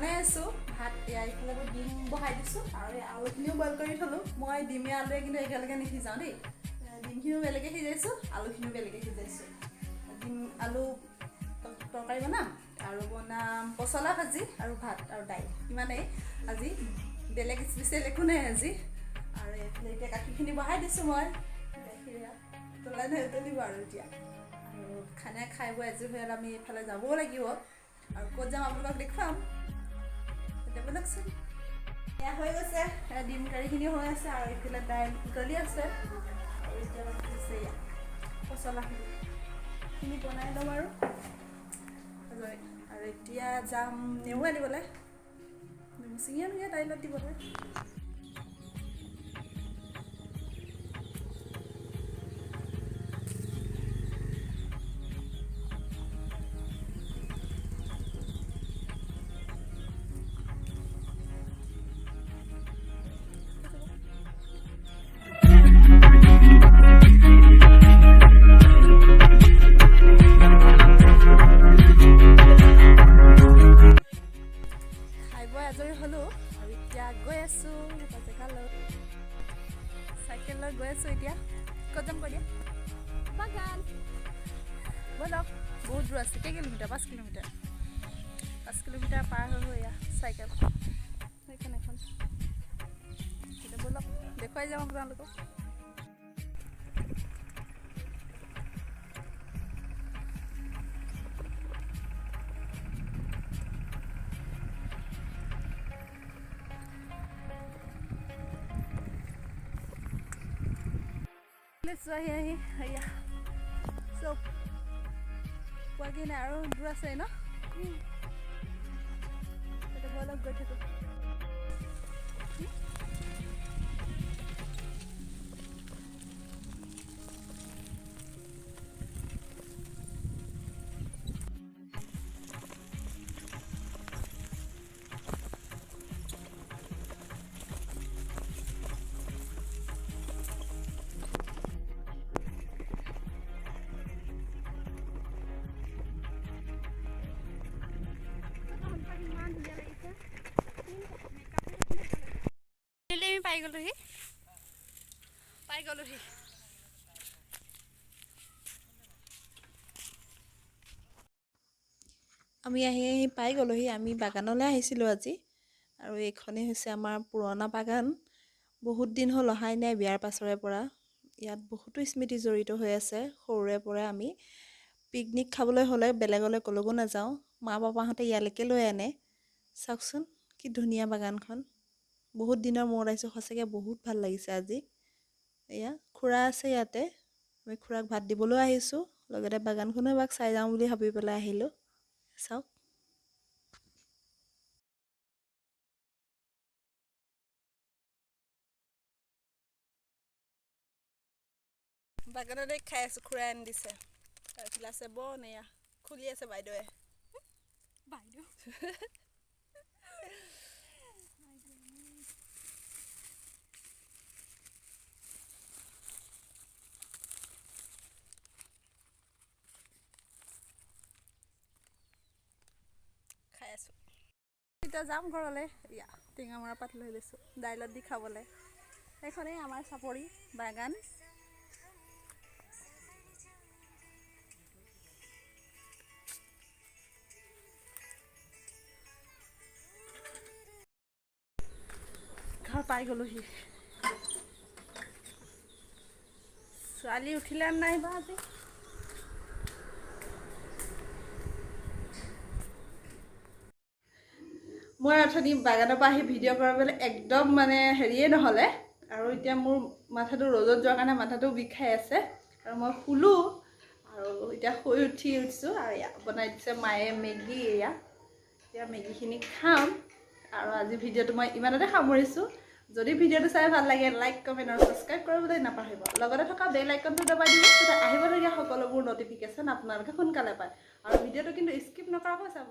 বনাই আছোঁ ভাত এইফালে মই ডিম বহাই দিছোঁ আৰু আলুখিনিও বইল কৰি থ'লোঁ মই ডিমে আলুৱে কিন্তু একেলগে নিসিজাওঁ দেই ডিমখিনিও বেলেগে সিজাইছোঁ আলুখিনিও বেলেগে সিজাইছোঁ ডিম আলু তৰকাৰী বনাম আৰু বনাম পচলা ভাজি আৰু ভাত আৰু দাইল ইমানেই আজি বেলেগ স্পেচিয়েল একো নাই আজি আৰু এইফালে এতিয়া গাখীৰখিনি বহাই দিছোঁ মই গাখীৰ উতলাই নাই উতলিব আৰু এতিয়া আৰু খানা খাই বৈ আজৰি হৈ আমি এইফালে যাবও লাগিব আৰু ক'ত যাম আপোনালোকক দেখুৱাম এতিয়া বলকচোন এয়া হৈ গৈছে ডিম কাৰীখিনি হৈ আছে আৰু এইফালে দাইল উতলি আছে আৰু এতিয়া বাকিছে এয়া পচলাখিনি বনাই ল'ম আৰু এতিয়া যাম নেমু আনিবলৈ নেমু ছিঙি আনোগৈ দাইলত দিবলৈ আজৰি হ'লোঁ আৰু এতিয়া গৈ আছোঁ জেগালৈ চাইকেল লৈ গৈ আছোঁ এতিয়া ক'ত যাম কৈ দিয়া বাগান ব'লক বহুত দূৰ আছে কেই কিলোমিটাৰ 5 কিলোমিটাৰ পাৰ হৈ এয়া চাইকেল সেইখন এখন এতিয়া ব'লক দেখুৱাই যাওঁ আপোনালোকক আহি এয়া চব পোৱাগৈ নাই আৰু দূৰ আছে ন অলপ গৈ থাকোঁ পাই গ'লোহি আমি আহি পাই গ'লোহি আমি বাগানলৈ আহিছিলোঁ আজি আৰু এইখনেই হৈছে আমাৰ পুৰণা বাগান বহুত দিন হ'ল অহাই নাই বিয়াৰ পাছৰে পৰা ইয়াত বহুতো স্মৃতি জড়িত হৈ আছে সৰুৰে পৰা আমি পিকনিক খাবলৈ হ'লে বেলেগলৈ ক'লৈকো নাযাওঁ মা পাপাহঁতে ইয়ালৈকে লৈ আনে চাওকচোন কি ধুনীয়া বাগানখন বহুত দিনৰ মূৰত আহিছোঁ সঁচাকৈ বহুত ভাল লাগিছে আজি এয়া খুৰা আছে ইয়াতে আমি খুৰাক ভাত দিবলৈ আহিছোঁ লগতে বাগানখনো এবাক চাই যাওঁ বুলি ভাবি পেলাই আহিলোঁ চাওক বাগানতে খাই আছোঁ খুৰাই আনি দিছে তাৰপিছত আছে বন এয়া খুলি আছে বাইদেৱে খাই আছোঁ এতিয়া যাম ঘৰলৈ এয়া টেঙামৰা পাত লৈ লৈছোঁ দাইলত দি খাবলৈ সেইখনেই আমাৰ চাপৰি বাগান ঘৰ পাই গ'লোহি ছোৱালী উঠিলে নাই বা আজি মই অথনি বাগানৰ পৰা আহি ভিডিঅ' কৰিবলৈ একদম মানে হেৰিয়ে নহ'লে আৰু এতিয়া মোৰ মাথাটো ৰ'দত যোৱাৰ কাৰণে মাথাটো বিষাই আছে আৰু মই শুলোঁ আৰু এতিয়া শুই উঠিছোঁ আৰু এয়া বনাই দিছে মায়ে মেগী এয়া এতিয়া মেগীখিনি খাম আৰু আজি ভিডিঅ'টো মই ইমানতে সামৰিছোঁ যদি ভিডিঅ'টো চাই ভাল লাগে লাইক কমেণ্ট আৰু ছাবস্ক্ৰাইব কৰিবলৈ নাপাহৰিব লগতে থকা বেল আইকনটো দবাই দিব তেতিয়া আহিবলগীয়া সকলোবোৰ নটিফিকেশ্যন আপোনালোকে সোনকালে পায় আৰু ভিডিঅ'টো কিন্তু স্কিপ নকৰাকৈ চাব